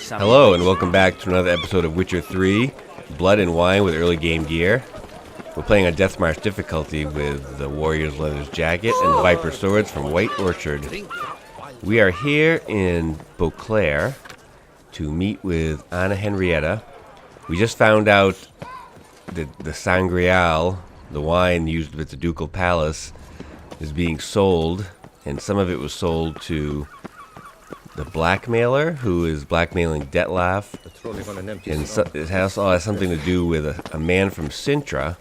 Hello and welcome back to another episode of Witcher 3, Blood and Wine with early game gear. We're playing on Deathmarch difficulty with the Warrior's Leather's Jacket and Viper Swords from White Orchard. We are here in Beauclair to meet with Anna Henrietta. We just found out that the Sangreal, the wine used at the Ducal Palace, is being sold, and some of it was sold to the blackmailer who is blackmailing Dettlaff, and it also has something to do with a man from Cintra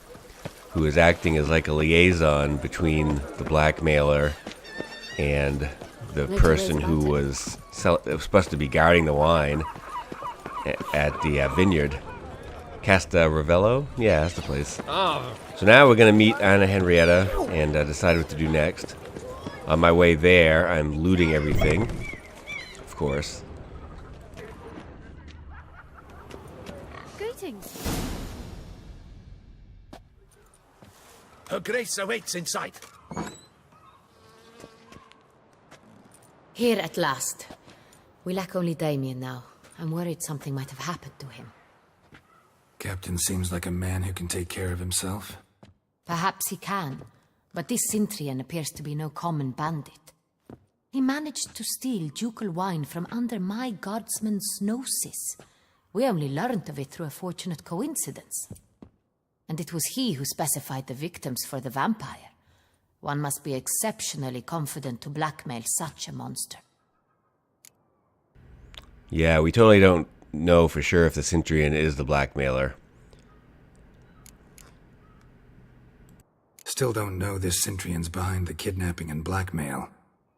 who is acting as like a liaison between the blackmailer and the person who was supposed to be guarding the wine at the vineyard. Casta Ravello? Yeah, that's the place. So now we're going to meet Anna Henrietta and decide what to do next. On my way there, I'm looting everything, of course. Greetings. Her Grace awaits inside. Here at last. We lack only Damien now. I'm worried something might have happened to him. Captain seems like a man who can take care of himself. Perhaps he can, but this Cintrian appears to be no common bandit. He managed to steal ducal wine from under my guardsman's noses. We only learned of it through a fortunate coincidence. And it was he who specified the victims for the vampire. One must be exceptionally confident to blackmail such a monster. Yeah, we totally don't know for sure if the Cintrian is the blackmailer. Still don't know this Cintrian's behind the kidnapping and blackmail.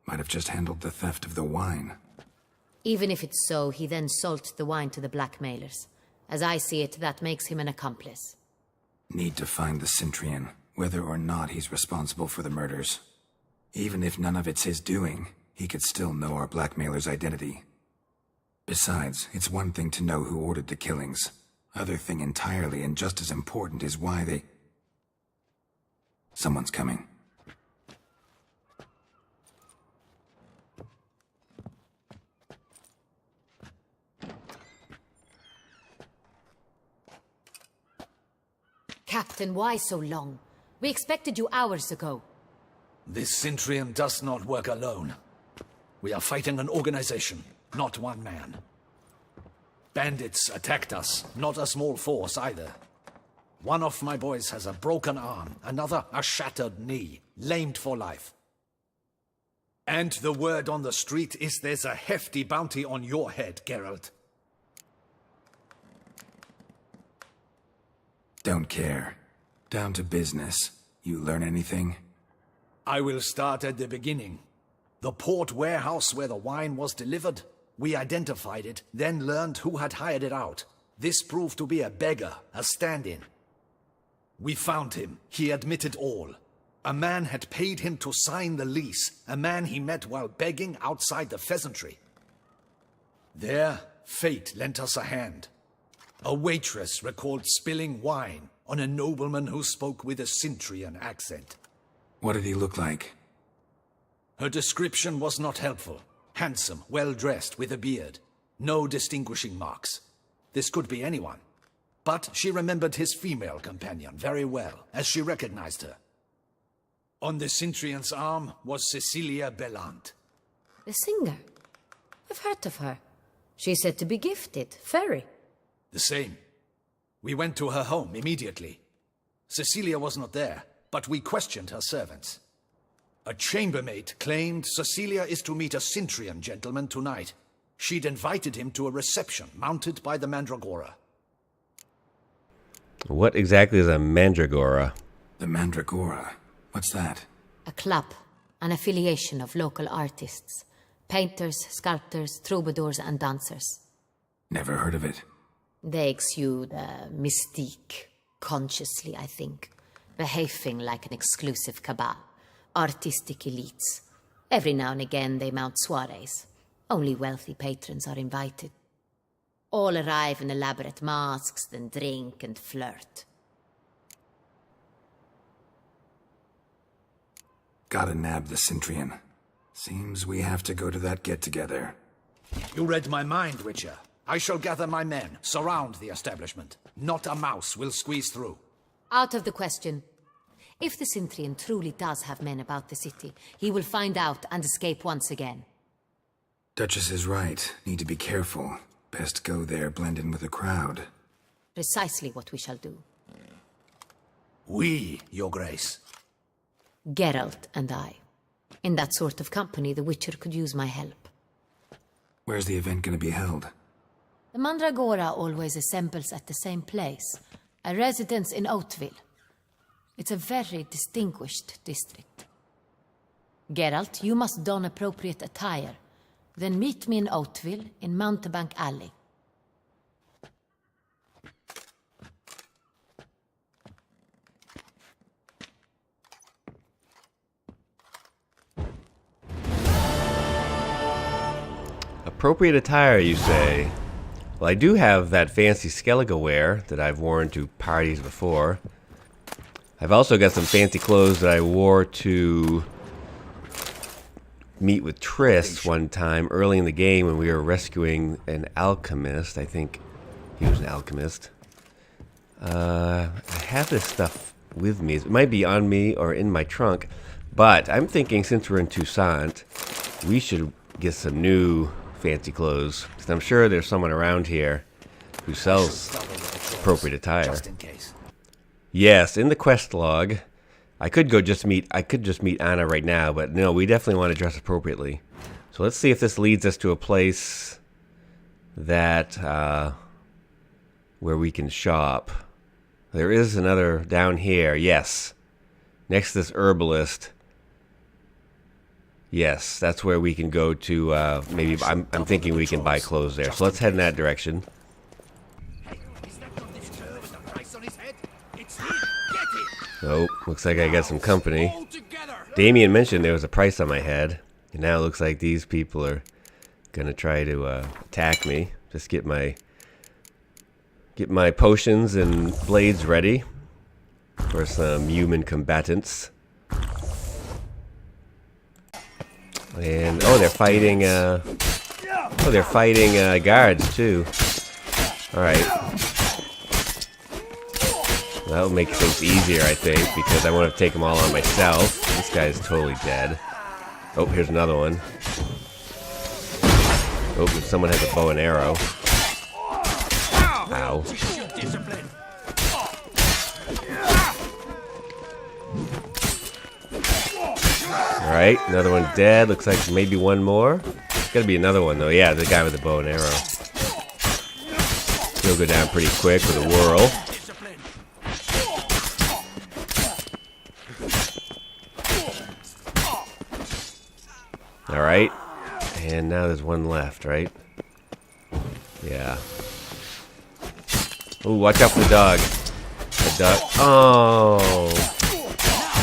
Might have just handled the theft of the wine. Even if it's so, he then sold the wine to the blackmailers. As I see it, that makes him an accomplice. Need to find the Cintrian, whether or not he's responsible for the murders. Even if none of it's his doing, he could still know our blackmailer's identity. Besides, it's one thing to know who ordered the killings. Other thing entirely and just as important is why they... Someone's coming. Captain, why so long? We expected you hours ago. This Cintrian does not work alone. We are fighting an organization, not one man. Bandits attacked us, not a small force either. One of my boys has a broken arm, another a shattered knee, lamed for life. And the word on the street is there's a hefty bounty on your head, Geralt. Don't care. Down to business. You learn anything? I will start at the beginning. The port warehouse where the wine was delivered. We identified it, then learned who had hired it out. This proved to be a beggar, a stand-in. We found him. He admitted all. A man had paid him to sign the lease, a man he met while begging outside the pheasantry. There, fate lent us a hand. A waitress recalled spilling wine on a nobleman who spoke with a Cintrian accent. What did he look like? Her description was not helpful. Handsome, well-dressed, with a beard. No distinguishing marks. This could be anyone. But she remembered his female companion very well, as she recognized her. On the Cintrian's arm was Cecilia Bellant. The singer? I've heard of her. She's said to be gifted, fairy. The same. We went to her home immediately. Cecilia was not there, but we questioned her servants. A chambermaid claimed Cecilia is to meet a Cintrian gentleman tonight. She'd invited him to a reception mounted by the Mandragora. What exactly is a Mandragora? The Mandragora? What's that? A club, an affiliation of local artists. Painters, sculptors, troubadours and dancers. Never heard of it. They exude mystique, consciously, I think. Behaving like an exclusive cabal. Artistic elites. Every now and again they mount soirees. Only wealthy patrons are invited. All arrive in elaborate masks, then drink and flirt. Gotta nab the Cintrian. Seems we have to go to that get-together. You read my mind, Witcher. I shall gather my men, surround the establishment. Not a mouse will squeeze through. Out of the question. If the Cintrian truly does have men about the city, he will find out and escape once again. Duchess is right. Need to be careful. Best go there, blend in with the crowd. Precisely what we shall do. We, Your Grace. Geralt and I. In that sort of company, the Witcher could use my help. Where's the event going to be held? The Mandragora always assembles at the same place, a residence in Oatville. It's a very distinguished district. Geralt, you must don appropriate attire. Then meet me in Oatville in Mountebank Alley. Appropriate attire, you say? Well, I do have that fancy Skellige wear that I've worn to parties before. I've also got some fancy clothes that I wore to meet with Triss one time early in the game when we were rescuing an alchemist. I think he was an alchemist. I have this stuff with me. It might be on me or in my trunk, but I'm thinking since we're in Toussaint, we should get some new fancy clothes, because I'm sure there's someone around here who sells appropriate attire. Just in case. Yes, in the quest log, I could just meet Anna right now, but no, we definitely want to dress appropriately. So let's see if this leads us to a place that where we can shop. There is another down here. Yes, next to this herbalist. Yes, that's where we can go to. Maybe I'm thinking we can buy clothes there. So let's head in that direction. Oh, looks like I got some company. Damien mentioned there was a price on my head, and now it looks like these people are gonna try to attack me. Just get my potions and blades ready for some human combatants. And oh, they're fighting. They're fighting guards too. All right. That'll make things easier, I think, because I want to take them all on myself. This guy's totally dead. Oh, here's another one. Oh, someone has a bow and arrow. Ow. Alright, another one dead. Looks like maybe one more. There's gotta be another one, though. Yeah, the guy with the bow and arrow. He'll go down pretty quick with a whirl. Alright. And now there's one left, right? Yeah. Oh, watch out for the dog. The dog. Oh!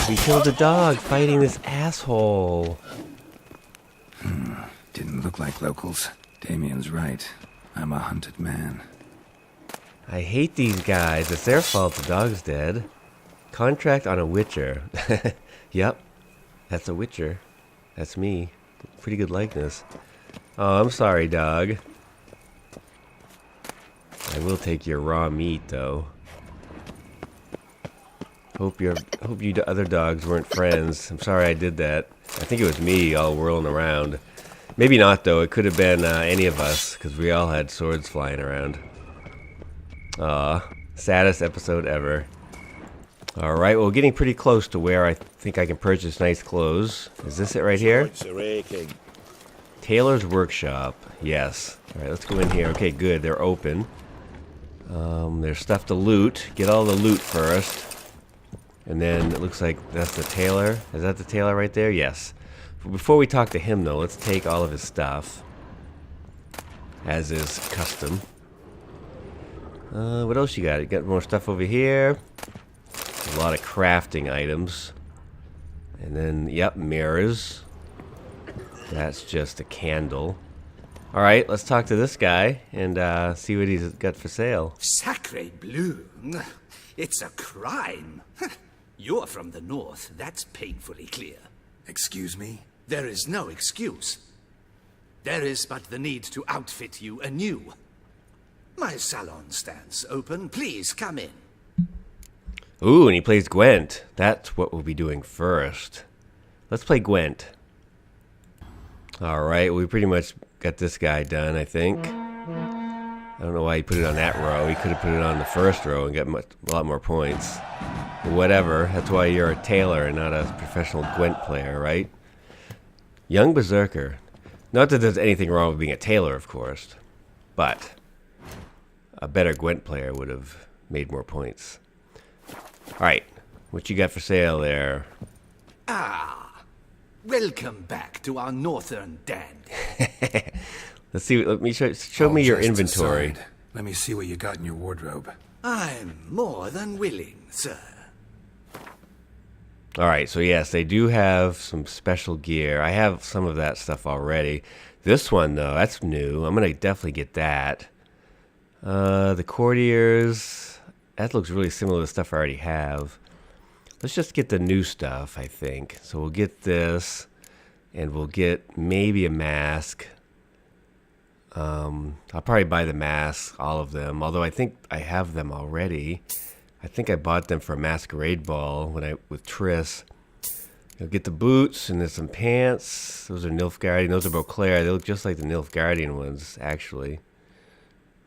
We killed a dog fighting this asshole. Didn't look like locals. Damien's right. I'm a hunted man. I hate these guys. It's their fault the dog's dead. Contract on a witcher. Yep. That's a witcher. That's me. Pretty good likeness. Oh, I'm sorry, dog. I will take your raw meat, though. Hope you other dogs weren't friends. I'm sorry I did that. I think it was me all whirling around. Maybe not, though. It could have been any of us, because we all had swords flying around. Aw, saddest episode ever. Alright, well, getting pretty close to where I think I can purchase nice clothes. Is this it right here? Tailor's Workshop. Yes. Alright, let's go in here. Okay, good. They're open. There's stuff to loot. Get all the loot first. And then it looks like that's the tailor. Is that the tailor right there? Yes. But before we talk to him, though, let's take all of his stuff. As is custom. What else you got? You got more stuff over here. A lot of crafting items. And then, yep, mirrors. That's just a candle. Alright, let's talk to this guy and see what he's got for sale. Sacre bleu. It's a crime. You're from the north. That's painfully clear. Excuse me? There is no excuse. There is but the need to outfit you anew. My salon stands open. Please come in. Ooh, and he plays Gwent. That's what we'll be doing first. Let's play Gwent. Alright, we pretty much got this guy done, I think. I don't know why he put it on that row. He could have put it on the first row and got a lot more points. But whatever, that's why you're a tailor and not a professional Gwent player, right? Young Berserker. Not that there's anything wrong with being a tailor, of course. But a better Gwent player would have made more points. Alright, what you got for sale there? Welcome back to our northern den. Let's see, let me show me your inventory. Aside, let me see what you got in your wardrobe. I'm more than willing, sir. Alright, so yes, they do have some special gear. I have some of that stuff already. This one, though, that's new. I'm going to definitely get that. The courtiers, that looks really similar to the stuff I already have. Let's just get the new stuff, I think. So we'll get this, and we'll get maybe a mask. I'll probably buy the masks, all of them, although I think I have them already. I think I bought them for a masquerade ball with Triss. You'll get the boots, and there's some pants. Those are Nilfgaardian. Those are Beauclair. They look just like the Nilfgaardian ones, actually.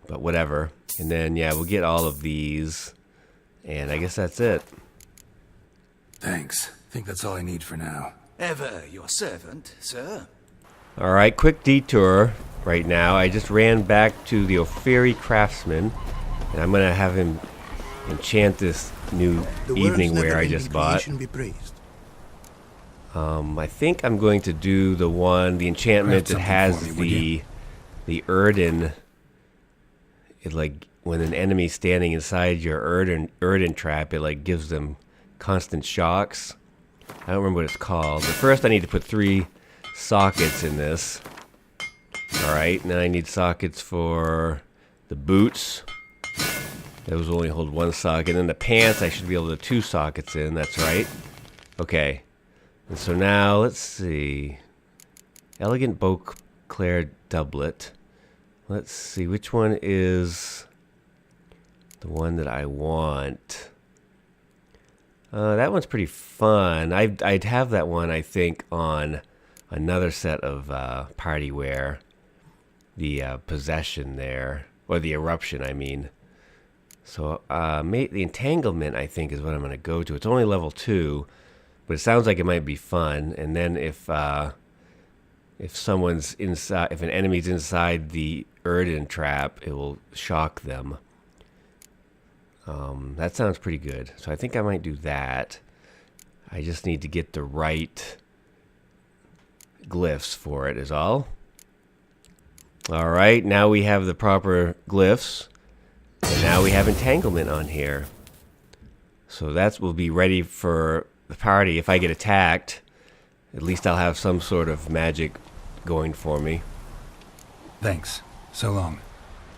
But whatever. And then, yeah, we'll get all of these. And I guess that's it. Thanks. I think that's all I need for now. Ever your servant, sir. Alright, quick detour right now. I just ran back to the Ophiri Craftsman. And I'm going to have him enchant this new evening wear I just bought. I think I'm going to do the enchantment that has the Erden. It, like, when an enemy's standing inside your Erden trap, it like gives them constant shocks. I don't remember what it's called. But first I need to put 3 sockets in this. Alright, now I need sockets for the boots. Those only hold 1 socket. And then the pants I should be able to 2 sockets in, that's right. Okay. And so now, let's see. Elegant Beauclair doublet. Let's see, which one is the one that I want? That one's pretty fun. I'd have that one, I think, on another set of party wear. The possession there. Or the eruption, I mean. So, the entanglement, I think, is what I'm going to go to. It's only level 2, but it sounds like it might be fun. And then if someone's inside, if an enemy's inside the Erden trap, it will shock them. That sounds pretty good. So I think I might do that. I just need to get the right glyphs for it is all. Alright, now we have the proper glyphs. And now we have entanglement on here. So that will be ready for the party. If I get attacked, at least I'll have some sort of magic going for me. Thanks. So long.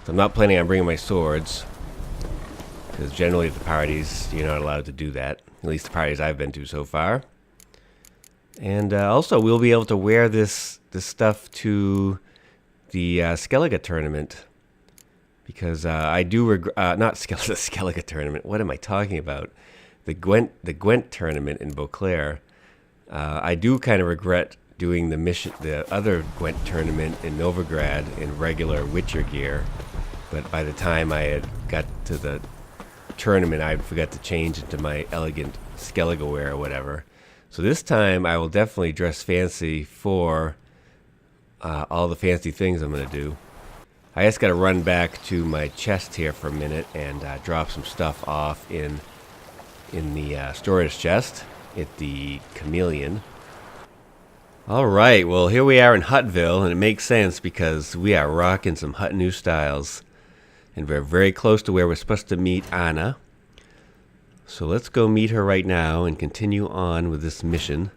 So I'm not planning on bringing my swords. Because generally at the parties, you're not allowed to do that. At least the parties I've been to so far. And also, we'll be able to wear this stuff to the Skellige tournament. Because I do not the Skellige tournament. What am I talking about? The Gwent tournament in Beauclair. I do kind of regret doing the other Gwent tournament in Novigrad in regular Witcher gear. But by the time I had got to the tournament, I forgot to change into my elegant Skellige wear or whatever. So this time I will definitely dress fancy for all the fancy things I'm going to do. I just got to run back to my chest here for a minute and drop some stuff off in the storage chest at the Chameleon. Alright, well here we are in Huttville, and it makes sense because we are rocking some Hut new styles. And we're very close to where we're supposed to meet Anna. So let's go meet her right now and continue on with this mission.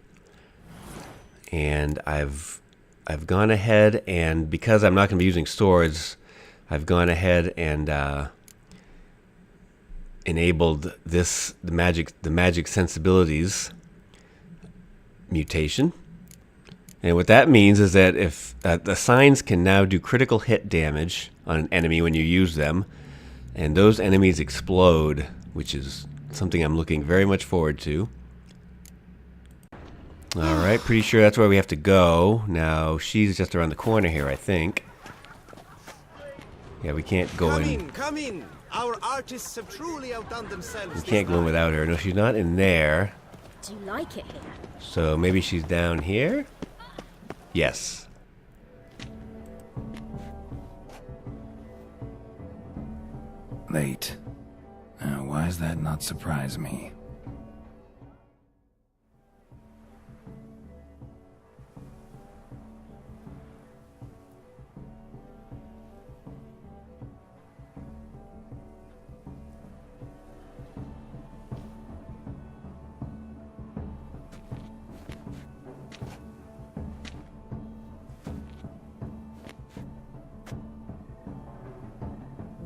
And I've gone ahead, and because I'm not going to be using swords, I've gone ahead and enabled the magic sensibilities mutation. And what that means is that if the signs can now do critical hit damage on an enemy when you use them, and those enemies explode, which is something I'm looking very much forward to. Alright, pretty sure that's where we have to go. Now, she's just around the corner here, I think. Yeah, we can't go in. Come in! Our artists have truly outdone themselves. We can't go in without her. No, she's not in there. Do you like it here? So maybe she's down here? Yes. Late. Now, why does that not surprise me?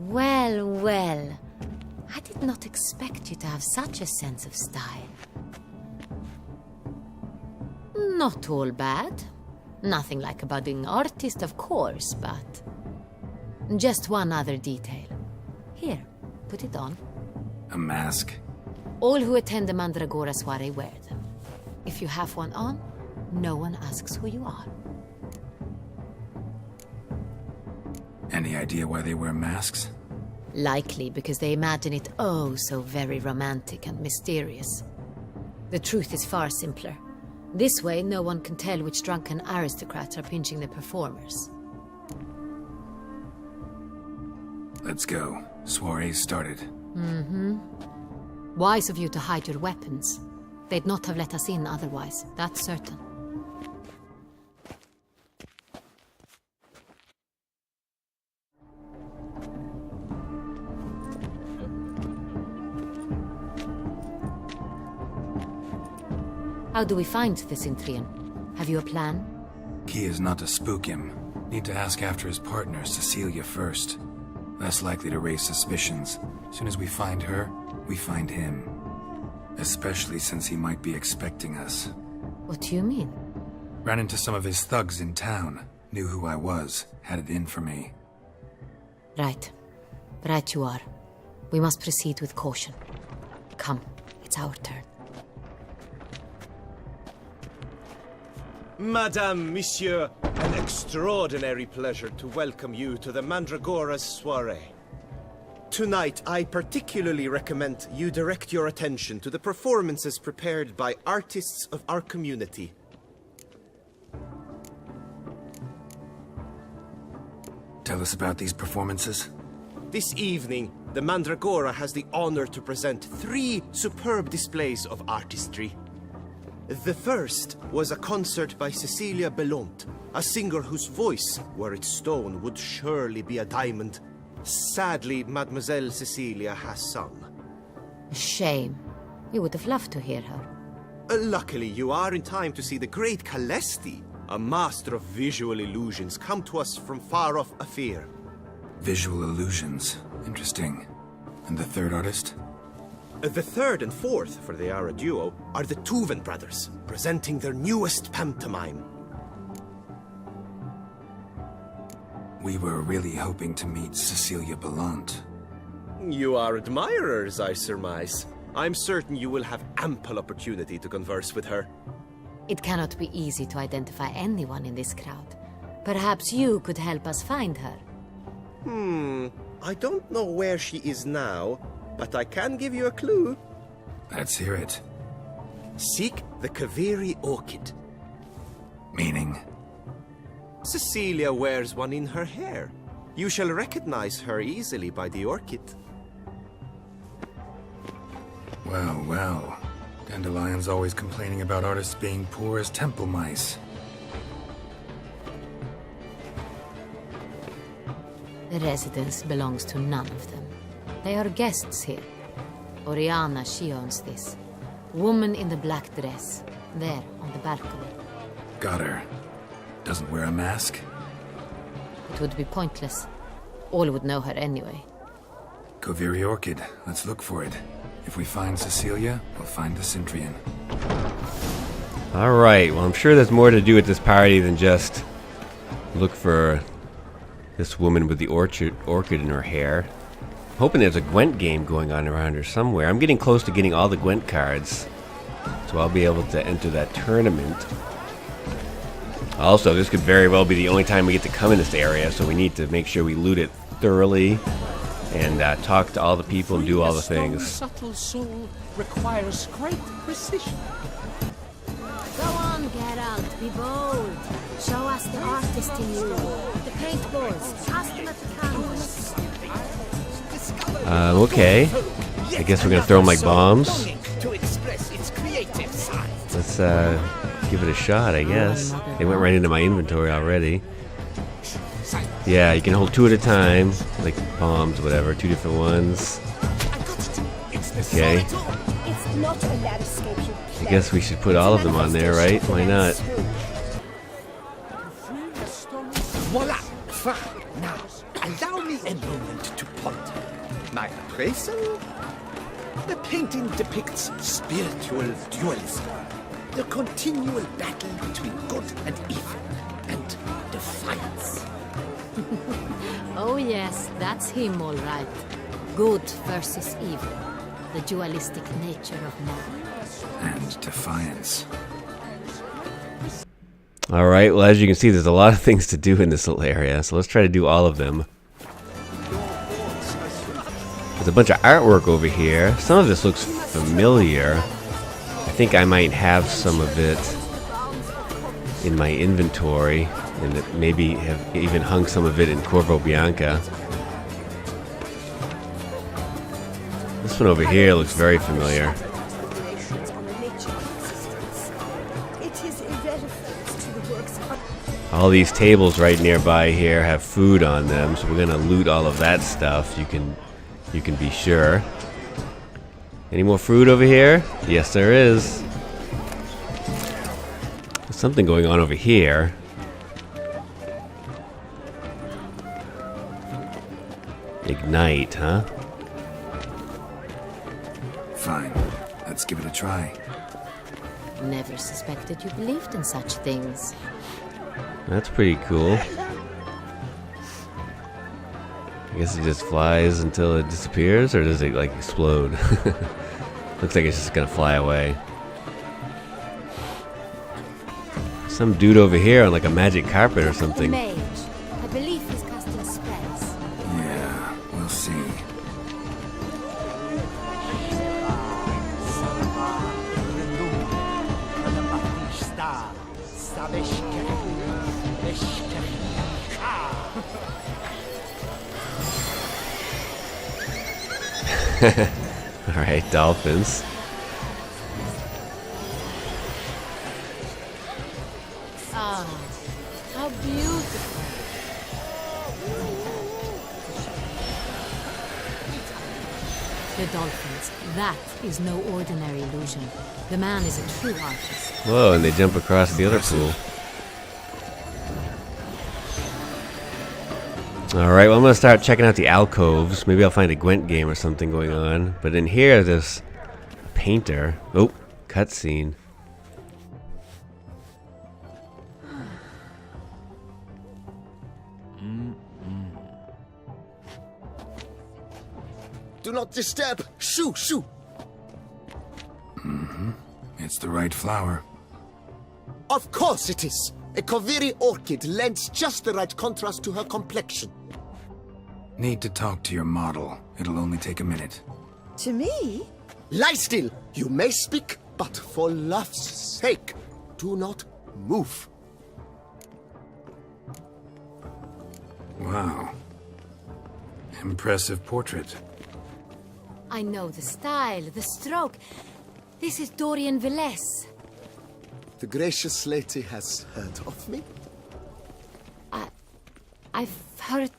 Well, well. I did not expect you to have such a sense of style. Not all bad. Nothing like a budding artist, of course, but... just one other detail. Here, put it on. A mask? All who attend the Mandragora Soiree wear them. If you have one on, no one asks who you are. Any idea why they wear masks? Likely because they imagine it oh so very romantic and mysterious. The truth is far simpler. This way, no one can tell which drunken aristocrats are pinching the performers. Let's go. Soiree started. Wise of you to hide your weapons. They'd not have let us in otherwise, that's certain. How do we find the Cintrian? Have you a plan? Key is not to spook him. Need to ask after his partner, Cecilia, first. Less likely to raise suspicions. Soon as we find her, we find him. Especially since he might be expecting us. What do you mean? Ran into some of his thugs in town. Knew who I was. Had it in for me. Right. Right you are. We must proceed with caution. Come, it's our turn. Madame, Monsieur, an extraordinary pleasure to welcome you to the Mandragora's Soiree. Tonight, I particularly recommend you direct your attention to the performances prepared by artists of our community. Tell us about these performances. This evening, the Mandragora has the honor to present 3 superb displays of artistry. The first was a concert by Cecilia Belont, a singer whose voice, were it stone, would surely be a diamond. Sadly, Mademoiselle Cecilia has sung. Shame. We would have loved to hear her. Luckily, you are in time to see the great Calesti, a master of visual illusions, come to us from far off Afir. Visual illusions. Interesting. And the third artist? The third and fourth, for they are a duo, are the Tuven brothers, presenting their newest pantomime. We were really hoping to meet Cecilia Belont. You are admirers, I surmise. I'm certain you will have ample opportunity to converse with her. It cannot be easy to identify anyone in this crowd. Perhaps you could help us find her. I don't know where she is now, but I can give you a clue. Let's hear it. Seek the Kaveri orchid. Meaning? Cecilia wears one in her hair. You shall recognize her easily by the orchid. Well, well. Dandelion's always complaining about artists being poor as temple mice. The residence belongs to none of them. They are guests here. Oriana, she owns this. Woman in the black dress. There, on the balcony. Got her. Doesn't wear a mask? It would be pointless. All would know her anyway. Kaveri Orchid. Let's look for it. If we find Cecilia, we'll find the Cintrian. Alright, well I'm sure there's more to do at this party than just look for this woman with the orchid in her hair. I'm hoping there's a Gwent game going on around her somewhere. I'm getting close to getting all the Gwent cards, so I'll be able to enter that tournament. Also, this could very well be the only time we get to come in this area, so we need to make sure we loot it thoroughly and talk to all the people and do all the things. Subtle soul requires great precision. Go on, Geralt, be bold. Show us the artist in you. The paintballs, cast them at the canvas. Okay. I guess we're gonna throw them like bombs. To express its creative side. Let's give it a shot, I guess. They went right into my inventory already. Yeah, you can hold 2 at a time, like bombs, whatever, 2 different ones. Okay. It's not a bad escape. I guess we should put all of them on there, right? Why not? Voila! Fine. Now, allow me a moment to ponder. My appraisal? The painting depicts spiritual dualism. The continual battle between good and evil, and defiance. Oh yes, that's him all right. Good versus evil. The dualistic nature of man. And defiance. Alright, well as you can see there's a lot of things to do in this little area, so let's try to do all of them. There's a bunch of artwork over here. Some of this looks familiar. I think I might have some of it in my inventory, and maybe have even hung some of it in Corvo Bianca. This one over here looks very familiar. All these tables right nearby here have food on them, so we're gonna loot all of that stuff. You can be sure. Any more food over here? Yes, there is. There's something going on over here. Ignite, huh? Fine. Let's give it a try. Never suspected you believed in such things. That's pretty cool. I guess it just flies until it disappears, or does it like explode? Looks like it's just gonna fly away. Some dude over here on like a magic carpet or something. Mage. I believe he's casting spells. Yeah, we'll see. Alright, dolphins. Ah, how beautiful. The dolphins. That is no ordinary illusion. The man is a true artist. Whoa, and they jump across the other pool. Alright, well I'm gonna start checking out the alcoves. Maybe I'll find a Gwent game or something going on. But in here, there's a painter. Oh, cutscene. Do not disturb! Shoo! Shoo! It's the right flower. Of course it is! A Koviri orchid lends just the right contrast to her complexion. Need to talk to your model. It'll only take a minute. To me? Lie still! You may speak, but for love's sake, do not move. Wow. Impressive portrait. I know the style, the stroke. This is Dorian Villesse. The gracious lady has heard of me? I've heard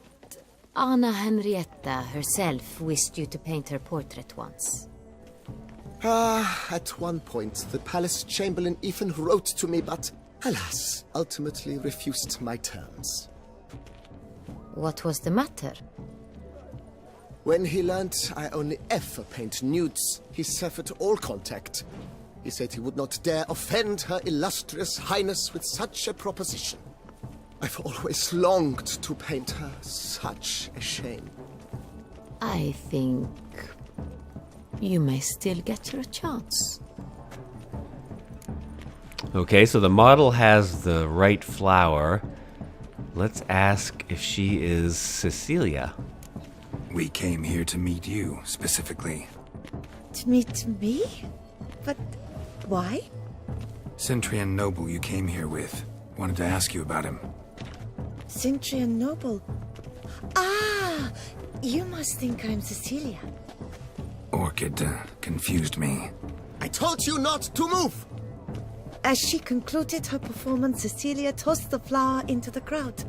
Anna Henrietta herself wished you to paint her portrait once. At one point, the palace chamberlain even wrote to me, but, alas, ultimately refused my terms. What was the matter? When he learned I only ever paint nudes, he severed all contact. He said he would not dare offend her illustrious highness with such a proposition. I've always longed to paint her. Such a shame. I think you may still get your chance. Okay, so the model has the right flower. Let's ask if she is Cecilia. We came here to meet you, specifically. To meet me? But why? Cintrian noble you came here with. Wanted to ask you about him. Cintrian noble. Ah! You must think I'm Cecilia. Orchid confused me. I told you not to move! As she concluded her performance, Cecilia tossed the flower into the crowd.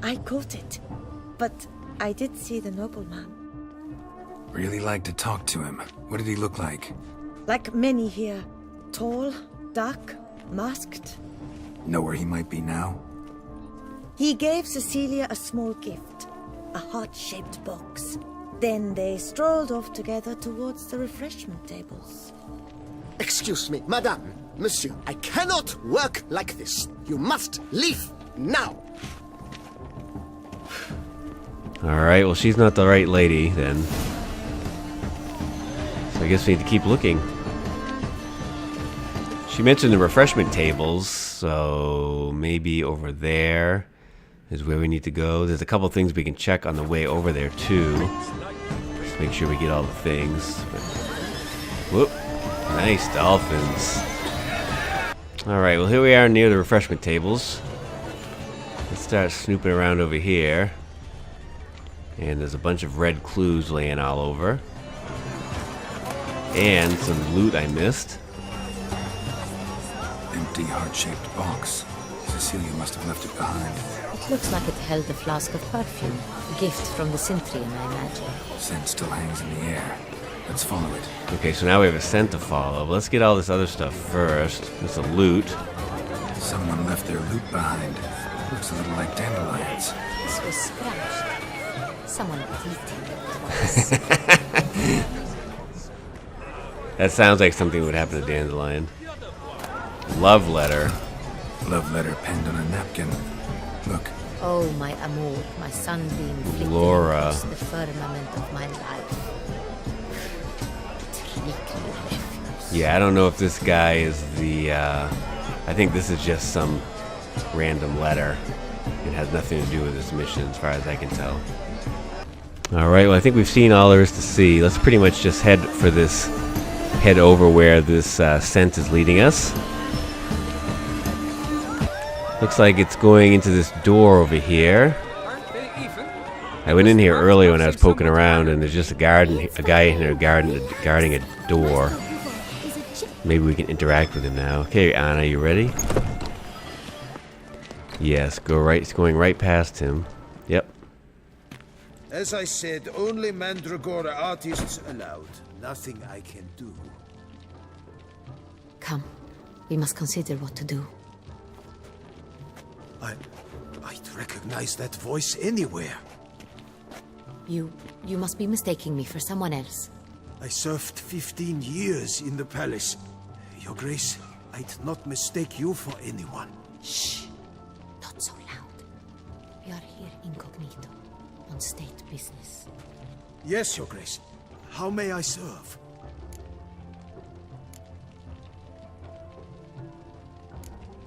I caught it. But I did see the nobleman. Really like to talk to him. What did he look like? Like many here. Tall, dark, masked. Know where he might be now? He gave Cecilia a small gift. A heart-shaped box. Then they strolled off together towards the refreshment tables. Excuse me, madame, monsieur, I cannot work like this. You must leave now. Alright, well she's not the right lady then. So I guess we need to keep looking. She mentioned the refreshment tables, so maybe over there is where we need to go. There's a couple things we can check on the way over there too. Just make sure we get all the things. But, whoop. Nice dolphins. Alright, well here we are near the refreshment tables. Let's start snooping around over here. And there's a bunch of red clues laying all over. And some loot I missed. Empty heart-shaped box. Cecilia must have left it behind. It looks like it held a flask of perfume. A gift from the Cintrian, I imagine. Scent still hangs in the air. Let's follow it. Okay, so now we have a scent to follow. But let's get all this other stuff first. This is a loot. Someone left their loot behind. Looks a little like dandelions. This was scratched. Someone eating it. That sounds like something that would happen to Dandelion. Love letter. Love letter penned on a napkin. Look, Oh, my amour, my sunbeam flickering Laura. across the firmament of my life. Trickly refuse. Yeah, I don't know if this guy is the, I think this is just some random letter. It has nothing to do with this mission as far as I can tell. Alright, well I think we've seen all there is to see. Let's pretty much just head over where this scent is leading us. Looks like it's going into this door over here. I went in here earlier when I was poking around and there's just a guy in there guarding a door. Maybe we can interact with him now. Okay, Anna, you ready? Yes, go right. It's going right past him. Yep. As I said, only Mandragora artists allowed. Nothing I can do. Come, we must consider what to do. I'd recognize that voice anywhere. You must be mistaking me for someone else. I served 15 years in the palace. Your Grace, I'd not mistake you for anyone. Shh! Not so loud. We are here incognito, on state business. Yes, Your Grace. How may I serve?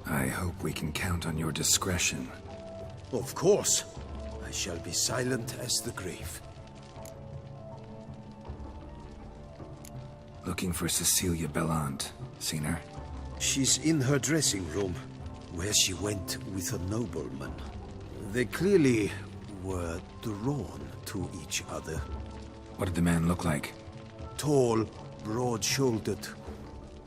I hope we can count on your discretion. Of course. I shall be silent as the grave. Looking for Cecilia Bellant. Seen her? She's in her dressing room, where she went with a nobleman. They clearly were drawn to each other. What did the man look like? Tall, broad-shouldered,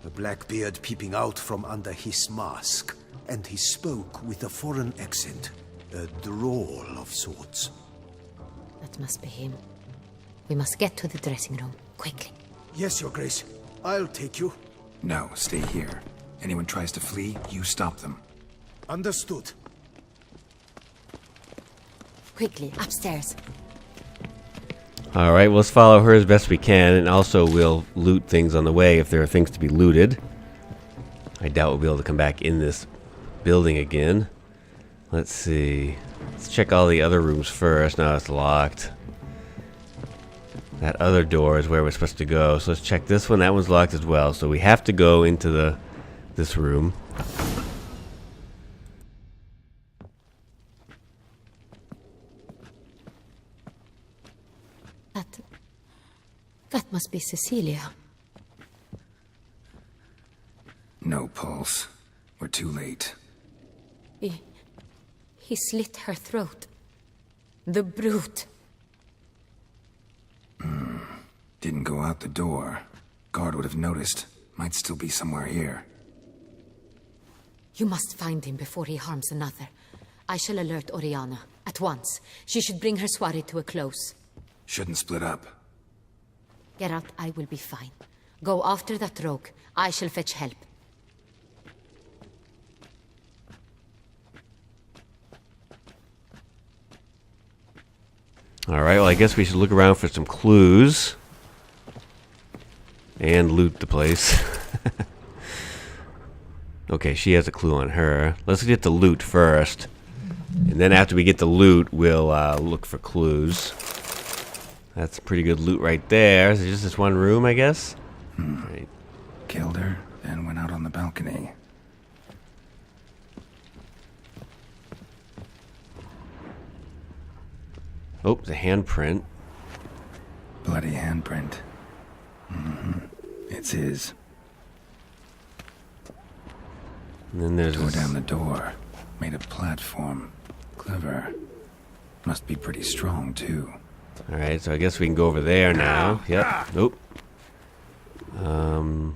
a black beard peeping out from under his mask, and he spoke with a foreign accent, a drawl of sorts. That must be him. We must get to the dressing room, quickly. Yes, Your Grace. I'll take you. No, stay here. Anyone tries to flee, you stop them. Understood. Quickly, upstairs. Alright, well, let's follow her as best we can, and also we'll loot things on the way if there are things to be looted. I doubt we'll be able to come back in this building again. Let's see. Let's check all the other rooms first. No, it's locked. That other door is where we're supposed to go. So let's check this one. That one's locked as well. So we have to go into this room. That must be Cecilia. No pulse. We're too late. He slit her throat. The brute. Didn't go out the door. Guard would have noticed. Might still be somewhere here. You must find him before he harms another. I shall alert Oriana. At once. She should bring her soiree to a close. Shouldn't split up. Geralt, I will be fine. Go after that rogue. I shall fetch help. Alright, well I guess we should look around for some clues. And loot the place. Okay, she has a clue on her. Let's get the loot first. And then after we get the loot, we'll look for clues. That's pretty good loot right there. Is it just this one room, I guess? Right. Killed her, then went out on the balcony. Oh, the handprint. Bloody handprint. It's his. And then there's Tore this- down the door. Made a platform. Clever. Must be pretty strong, too. Alright, so I guess we can go over there now. Yep. Nope.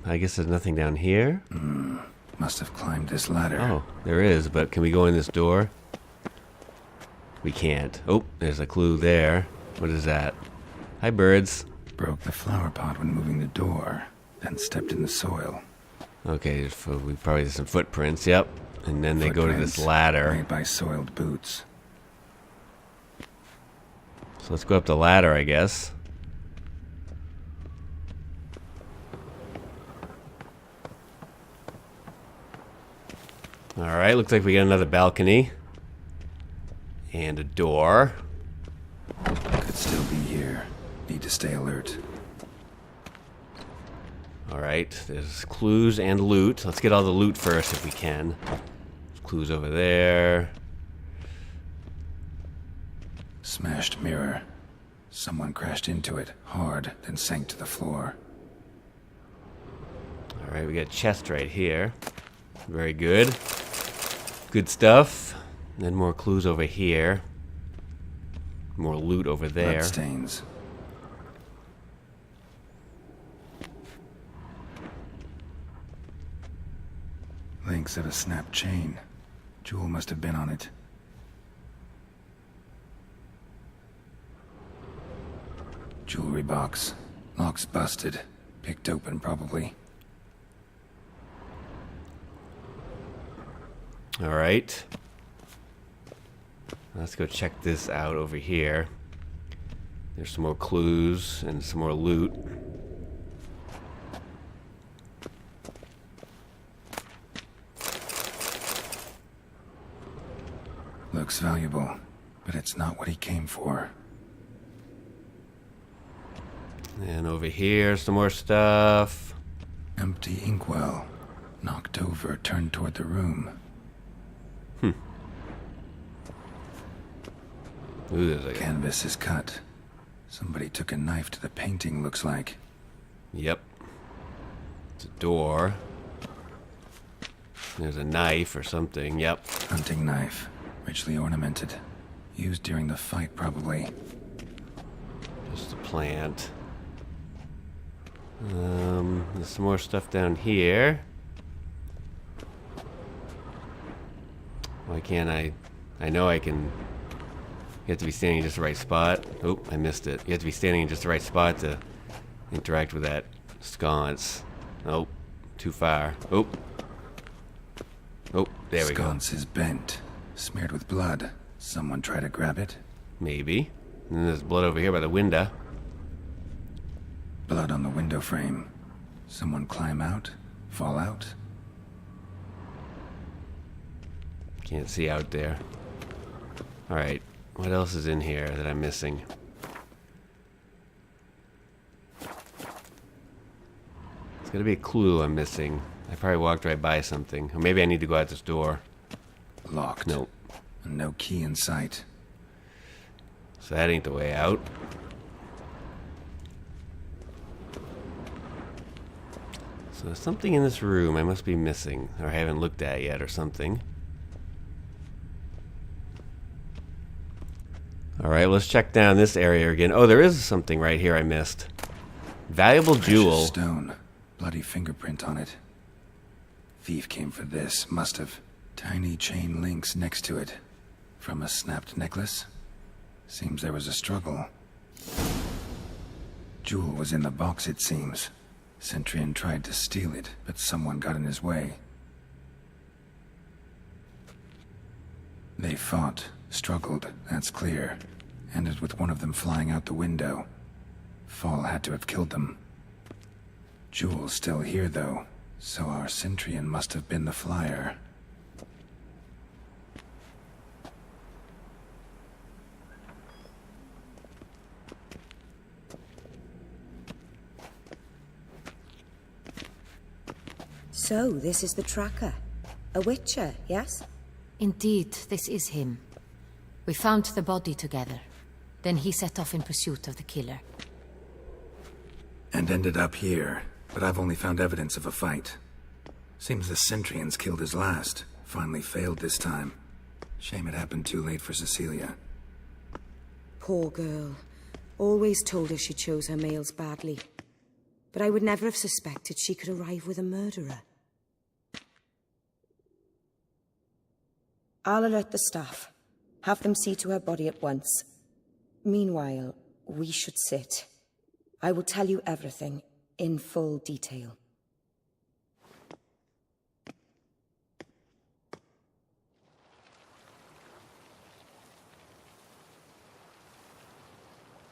I guess there's nothing down here. Must have climbed this ladder. Oh, there is, but can we go in this door? We can't. Oh, there's a clue there. What is that? Hi, birds. Broke the flower pot when moving the door, then stepped in the soil. Okay, we probably did some footprints, yep. And then they go to this Footprints ladder. Made by soiled boots. So let's go up the ladder, I guess. Alright, looks like we got another balcony. And a door. Could still be here. Need to stay alert. Alright, there's clues and loot. Let's get all the loot first if we can. There's clues over there. Smashed mirror. Someone crashed into it hard, then sank to the floor. Alright, we got a chest right here. Very good. Good stuff. And then more clues over here. More loot over there. Bloodstains. Links of a snapped chain. Jewel must have been on it. Jewelry box. Lock's busted. Picked open, probably. Alright. Let's go check this out over here. There's some more clues and some more loot. Looks valuable, but it's not what he came for. And over here, some more stuff. Empty inkwell. Knocked over, turned toward the room. Ooh, there's like Canvas is cut. Somebody took a knife to the painting, looks like. Yep. It's a door. There's a knife or something, yep. Hunting knife. Richly ornamented. Used during the fight, probably. Just a plant. There's some more stuff down here. Why can't I know I can... You have to be standing in just the right spot. Oh, I missed it. You have to be standing in just the right spot to interact with that sconce. Oh, too far. Oh. Oh, there we go. Sconce is bent. Smeared with blood. Someone try to grab it? Maybe. And then there's blood over here by the window. Blood on the window frame. Someone climb out? Fall out? Can't see out there. Alright, what else is in here that I'm missing? There's gotta be a clue I'm missing. I probably walked right by something. Or maybe I need to go out this door. Locked. Nope. And no key in sight. So that ain't the way out. So there's something in this room I must be missing, or I haven't looked at yet, or something. Alright, let's check down this area again. Oh, there is something right here I missed. Valuable jewel. Stone. Bloody fingerprint on it. Thief came for this, must have. Tiny chain links next to it. From a snapped necklace? Seems there was a struggle. Jewel was in the box, it seems. Centurion tried to steal it, but someone got in his way. They fought, struggled, that's clear. Ended with one of them flying out the window. Fall had to have killed them. Jewel's still here, though, so our Centurion must have been the flyer. So, this is the tracker. A witcher, yes? Indeed, this is him. We found the body together. Then he set off in pursuit of the killer. And ended up here, but I've only found evidence of a fight. Seems the Centurions killed his last. Finally failed this time. Shame it happened too late for Cecilia. Poor girl. Always told her she chose her males badly. But I would never have suspected she could arrive with a murderer. I'll alert the staff. Have them see to her body at once. Meanwhile, we should sit. I will tell you everything, in full detail.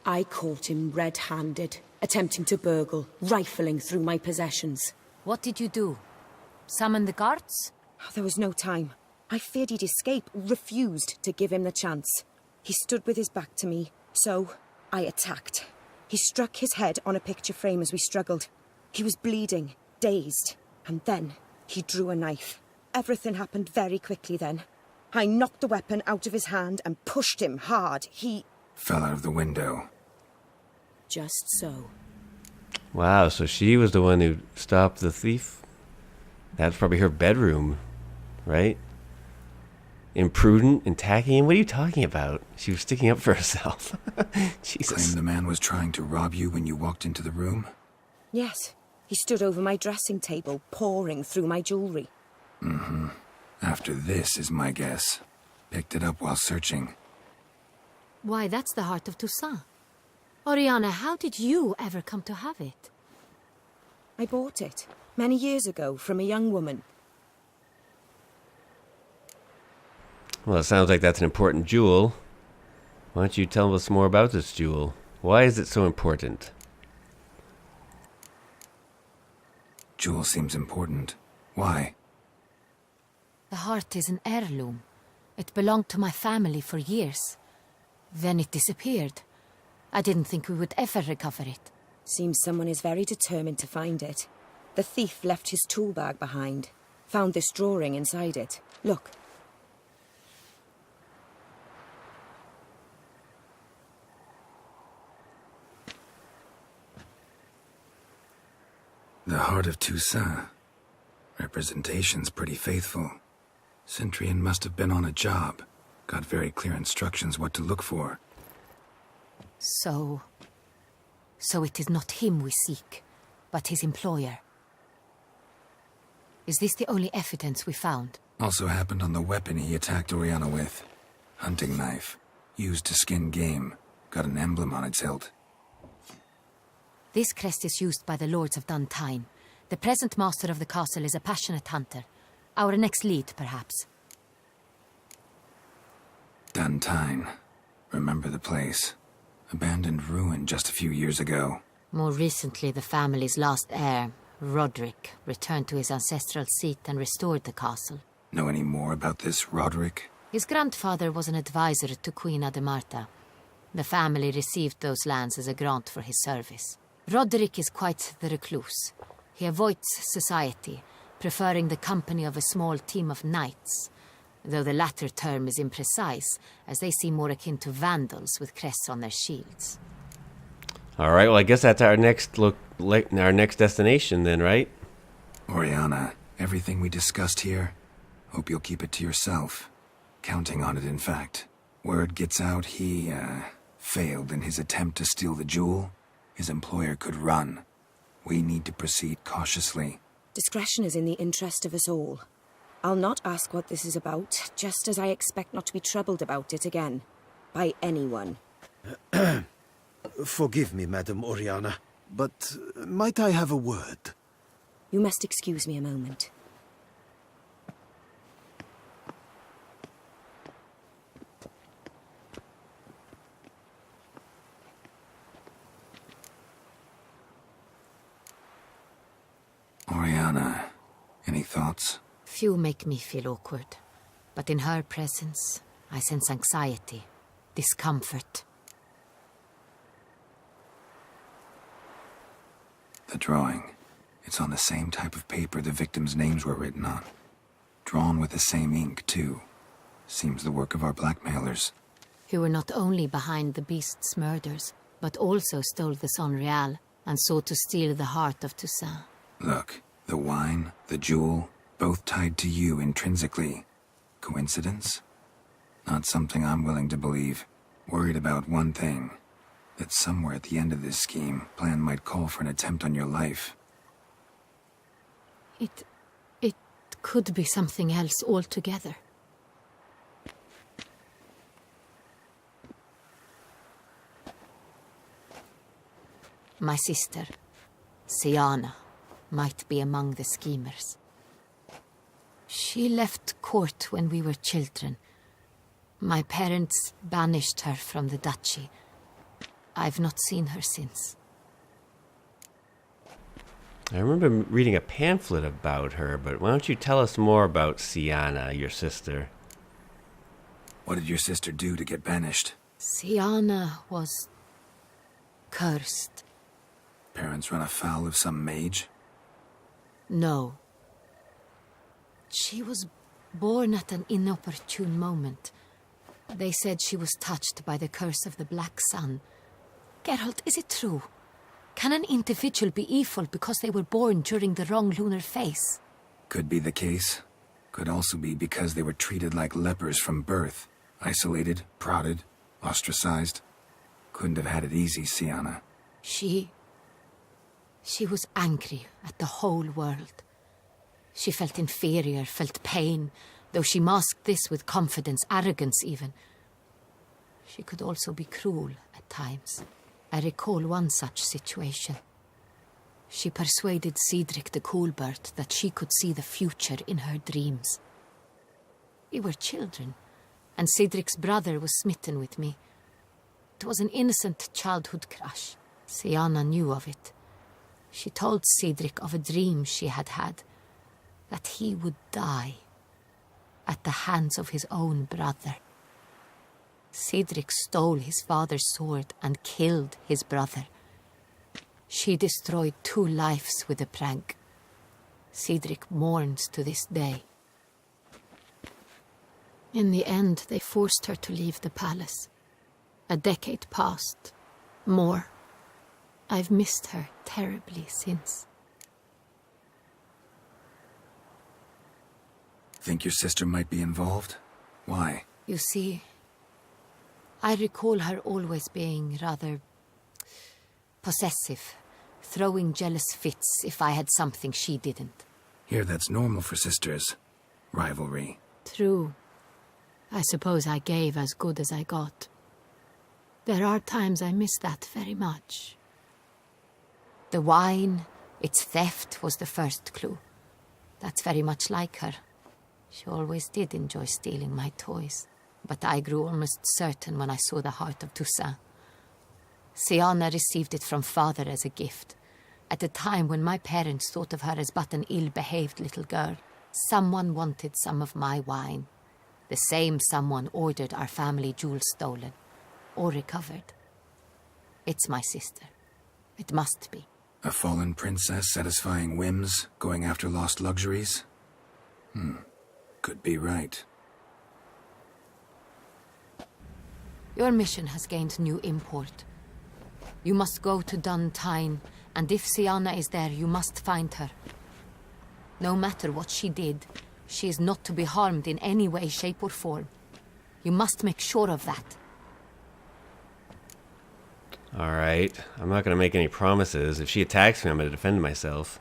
I caught him red-handed, attempting to burgle, rifling through my possessions. What did you do? Summon the guards? There was no time. I feared he'd escape, refused to give him the chance. He stood with his back to me, so I attacked. He struck his head on a picture frame as we struggled. He was bleeding, dazed, and then he drew a knife. Everything happened very quickly then. I knocked the weapon out of his hand and pushed him hard. He fell out of the window. Just so. Wow, so she was the one who stopped the thief? That's probably her bedroom, right? Imprudent, attacking him? What are you talking about? She was sticking up for herself. Jesus. Claim the man was trying to rob you when you walked into the room? Yes. He stood over my dressing table, pouring through my jewelry. Mm-hmm. After this is my guess. Picked it up while searching. Why, that's the heart of Toussaint. Oriana, how did you ever come to have it? I bought it, many years ago, from a young woman. Well, it sounds like that's an important jewel. Why don't you tell us more about this jewel? Why is it so important? Jewel seems important. Why? The heart is an heirloom. It belonged to my family for years. Then it disappeared. I didn't think we would ever recover it. Seems someone is very determined to find it. The thief left his tool bag behind. Found this drawing inside it. Look. The heart of Toussaint. Representation's pretty faithful. Centurion must have been on a job. Got very clear instructions what to look for. So it is not him we seek, but his employer. Is this the only evidence we found? Also happened on the weapon he attacked Oriana with. Hunting knife. Used to skin game. Got an emblem on its hilt. This crest is used by the Lords of Duntine. The present master of the castle is a passionate hunter. Our next lead, perhaps. Duntine. Remember the place. Abandoned ruin just a few years ago. More recently, the family's last heir, Roderick, returned to his ancestral seat and restored the castle. Know any more about this, Roderick? His grandfather was an advisor to Queen Ademarta. The family received those lands as a grant for his service. Roderick is quite the recluse. He avoids society, preferring the company of a small team of knights, though the latter term is imprecise, as they seem more akin to vandals with crests on their shields. All right, well, I guess that's our next our next destination then, right? Oriana, everything we discussed here, hope you'll keep it to yourself. Counting on it, in fact. Word gets out he, failed in his attempt to steal the jewel. His employer could run. We need to proceed cautiously. Discretion is in the interest of us all. I'll not ask what this is about, just as I expect not to be troubled about it again. By anyone. Forgive me, Madam Oriana, but might I have a word? You must excuse me a moment. Oriana, any thoughts? Few make me feel awkward, but in her presence, I sense anxiety, discomfort. The drawing. It's on the same type of paper the victims' names were written on. Drawn with the same ink, too. Seems the work of our blackmailers. Who were not only behind the beast's murders, but also stole the Soiree and sought to steal the heart of Toussaint. Look, the wine, the jewel, both tied to you intrinsically. Coincidence? Not something I'm willing to believe. Worried about one thing. That somewhere at the end of this scheme, plan might call for an attempt on your life. It could be something else altogether. My sister, Siana, might be among the schemers. She left court when we were children. My parents banished her from the duchy. I've not seen her since. I remember reading a pamphlet about her, but why don't you tell us more about Siana, your sister? What did your sister do to get banished? Siana was cursed. Parents run afoul of some mage? No. She was born at an inopportune moment. They said she was touched by the curse of the Black Sun. Geralt, is it true? Can an individual be evil because they were born during the wrong lunar phase? Could be the case. Could also be because they were treated like lepers from birth. Isolated, prodded, ostracized. Couldn't have had it easy, Siana. She was angry at the whole world. She felt inferior, felt pain, though she masked this with confidence, arrogance even. She could also be cruel at times. I recall one such situation. She persuaded Cedric the Coolbird that she could see the future in her dreams. We were children, and Cedric's brother was smitten with me. It was an innocent childhood crush. Siana knew of it. She told Cedric of a dream she had had, that he would die at the hands of his own brother. Cedric stole his father's sword and killed his brother. She destroyed 2 lives with a prank. Cedric mourns to this day. In the end, they forced her to leave the palace. A decade passed. More. I've missed her terribly since. Think your sister might be involved? Why? You see, I recall her always being rather possessive, throwing jealous fits if I had something she didn't. Here, that's normal for sisters. Rivalry. True. I suppose I gave as good as I got. There are times I miss that very much. The wine, its theft, was the first clue. That's very much like her. She always did enjoy stealing my toys. But I grew almost certain when I saw the heart of Toussaint. Siana received it from father as a gift, at a time when my parents thought of her as but an ill-behaved little girl. Someone wanted some of my wine. The same someone ordered our family jewels stolen. Or recovered. It's my sister. It must be. A fallen princess satisfying whims, going after lost luxuries? Could be right. Your mission has gained new import. You must go to Dun Tyne, and if Sienna is there, you must find her. No matter what she did, she is not to be harmed in any way, shape, or form. You must make sure of that. Alright, I'm not going to make any promises. If she attacks me, I'm going to defend myself.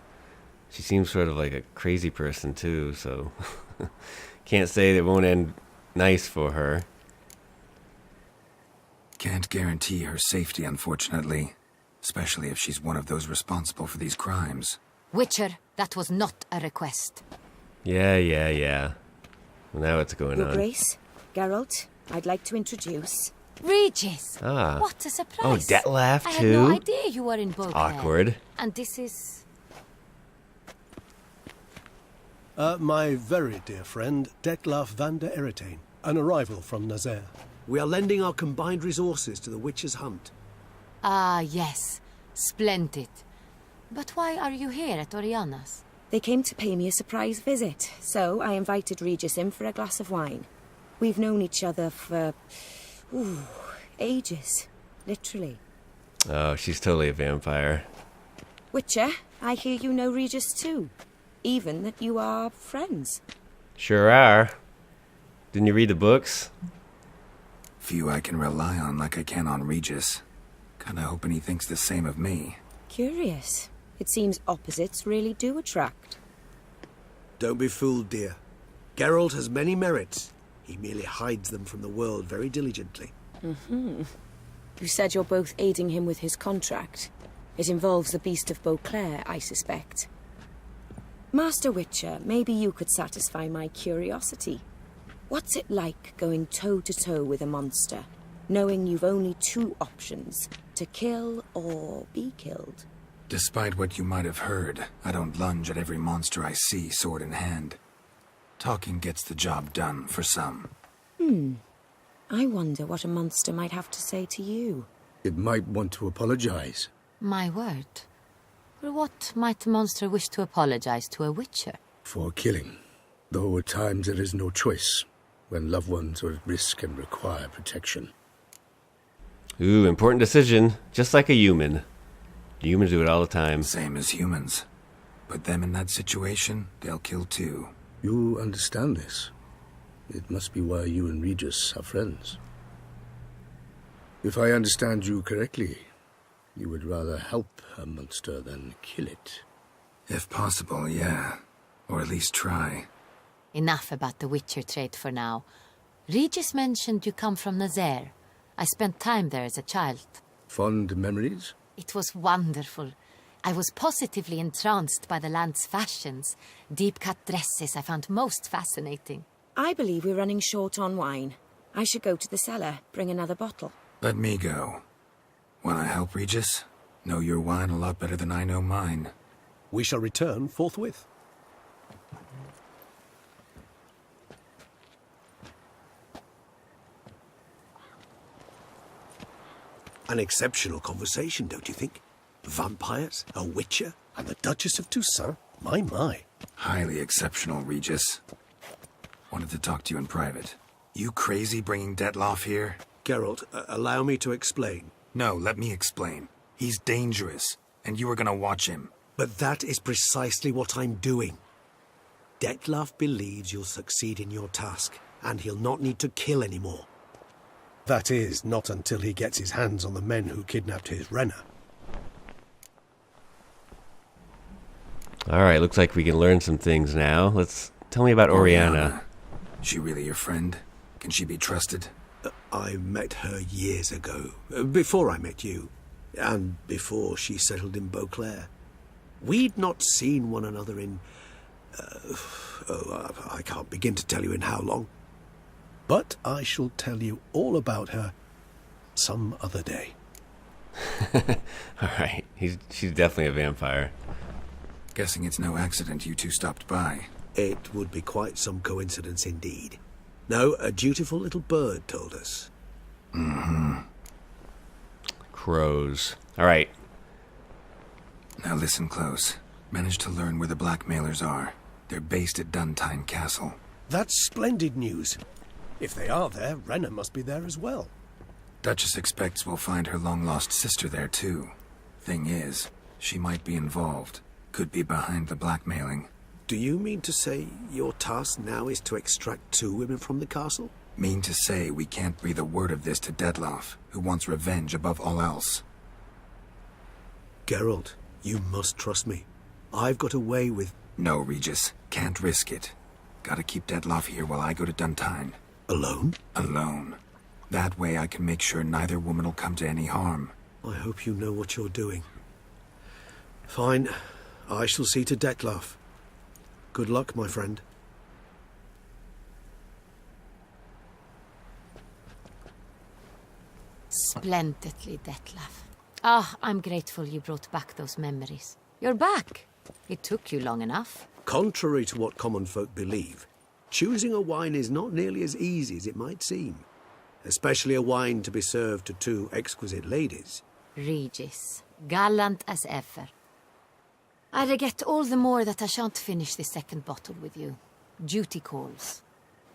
She seems sort of like a crazy person, too, so... Can't say that it won't end nice for her. Can't guarantee her safety, unfortunately. Especially if she's one of those responsible for these crimes. Witcher, that was not a request. Yeah. Well, now what's going Your on? Grace, Geralt, I'd like to introduce... Regis! Ah. What a surprise! Oh, Dettlaff, I too? had no idea you were in Beauclair. Awkward. And this is... My very dear friend, Dettlaff van der Eritane, an arrival from Nazaire. We are lending our combined resources to the Witcher's hunt. Ah, yes. Splendid. But why are you here at Oriana's? They came to pay me a surprise visit, so I invited Regis in for a glass of wine. We've known each other for... ages. Literally. Oh, she's totally a vampire. Witcher, I hear you know Regis too. Even that you are friends. Sure are. Didn't you read the books? Few I can rely on like I can on Regis. Kinda hoping he thinks the same of me. Curious. It seems opposites really do attract. Don't be fooled, dear. Geralt has many merits. He merely hides them from the world very diligently. You said you're both aiding him with his contract. It involves the Beast of Beauclair, I suspect. Master Witcher, maybe you could satisfy my curiosity. What's it like going toe-to-toe with a monster, knowing you've only two options, to kill or be killed? Despite what you might have heard, I don't lunge at every monster I see sword in hand. Talking gets the job done for some. I wonder what a monster might have to say to you. It might want to apologize. My word. For what might a monster wish to apologize to a witcher? For killing. Though at times there is no choice, when loved ones are at risk and require protection. Ooh, important decision. Just like a human. Humans do it all the time. Same as humans. Put them in that situation, they'll kill too. You understand this. It must be why you and Regis are friends. If I understand you correctly, you would rather help a monster than kill it. If possible, yeah. Or at least try. Enough about the witcher trait for now. Regis mentioned you come from Nazaire. I spent time there as a child. Fond memories? It was wonderful. I was positively entranced by the land's fashions. Deep-cut dresses I found most fascinating. I believe we're running short on wine. I should go to the cellar, bring another bottle. Let me go. Wanna help, Regis? Know your wine a lot better than I know mine. We shall return forthwith. An exceptional conversation, don't you think? Vampires, a witcher, And the Duchess of Toussaint? My. Highly exceptional, Regis. Wanted to talk to you in private. You crazy bringing Dettlaff here? Geralt, allow me to explain. No, let me explain. He's dangerous, and you were gonna watch him. But that is precisely what I'm doing. Dettlaff believes you'll succeed in your task, and he'll not need to kill anymore. That is, not until he gets his hands on the men who kidnapped his Renner. Alright, looks like we can learn some things now. Tell me about Oriana. She really your friend? Can she be trusted? I met her years ago, before I met you, and before she settled in Beauclair. We'd not seen one another in... I can't begin to tell you in how long. But I shall tell you all about her some other day. Alright, she's definitely a vampire. Guessing it's no accident you two stopped by. It would be quite some coincidence indeed. No, a dutiful little bird told us. Crows. Alright. Now listen close. Managed to learn where the blackmailers are. They're based at Duntine Castle. That's splendid news. If they are there, Renna must be there as well. Duchess expects we'll find her long-lost sister there, too. Thing is, she might be involved. Could be behind the blackmailing. Do you mean to say your task now is to extract 2 women from the castle? Mean to say we can't breathe a word of this to Dettlaff, who wants revenge above all else. Geralt, you must trust me. I've got a way with... No, Regis. Can't risk it. Gotta keep Dettlaff here while I go to Duntine. Alone? Alone. That way I can make sure neither woman will come to any harm. I hope you know what you're doing. Fine. I shall see to Dettlaff. Good luck, my friend. Splendidly, Dettlaff. Ah, I'm grateful you brought back those memories. You're back. It took you long enough. Contrary to what common folk believe, choosing a wine is not nearly as easy as it might seem. Especially a wine to be served to 2 exquisite ladies. Regis, gallant as ever. I regret all the more that I shan't finish the 2nd bottle with you. Duty calls.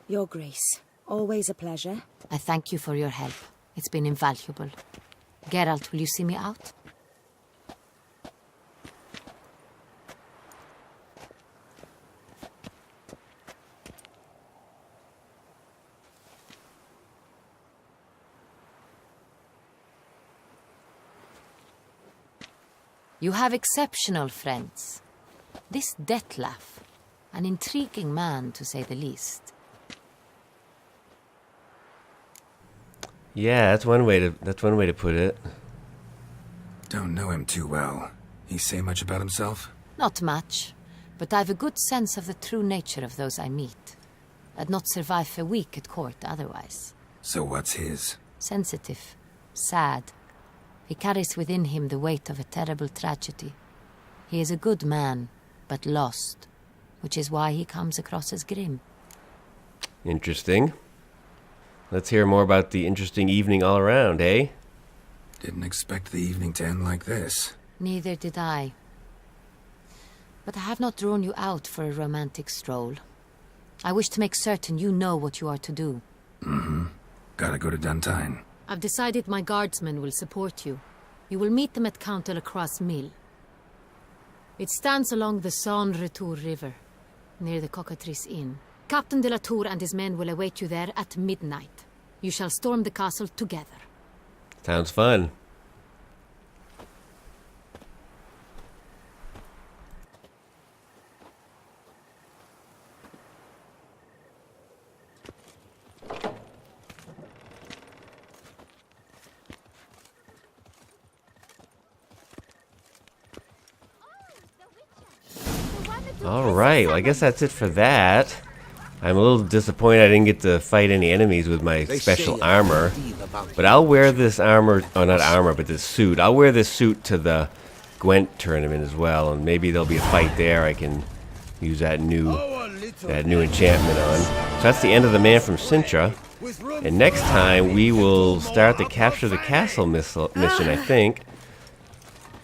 Your Grace, always a pleasure. I thank you for your help. It's been invaluable. Geralt, will you see me out? You have exceptional friends. This Dettlaff, an intriguing man to say the least. Yeah, that's one way to put it. Don't know him too well. He say much about himself? Not much, but I've a good sense of the true nature of those I meet. I'd not survive a week at court otherwise. So what's his? Sensitive, sad. He carries within him the weight of a terrible tragedy. He is a good man, but lost, which is why he comes across as grim. Interesting. Let's hear more about the interesting evening all around, eh? Didn't expect the evening to end like this. Neither did I. But I have not drawn you out for a romantic stroll. I wish to make certain you know what you are to do. Gotta go to Duntine. I've decided my guardsmen will support you. You will meet them at Count de la Croix's mill. It stands along the Saône-Retour River, near the Cockatrice Inn. Captain de la Tour and his men will await you there at midnight. You shall storm the castle together. Sounds fun. Alright, well I guess that's it for that. I'm a little disappointed I didn't get to fight any enemies with my special armor. But I'll wear this armor, oh not armor, but this suit. I'll wear this suit to the Gwent tournament as well, and maybe there'll be a fight there I can use that new enchantment on. So that's the end of the Man from Cintra. And next time we will start the Capture the Castle mission, I think.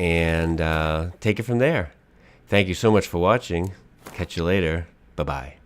And take it from there. Thank you so much for watching. Catch you later. Bye-bye.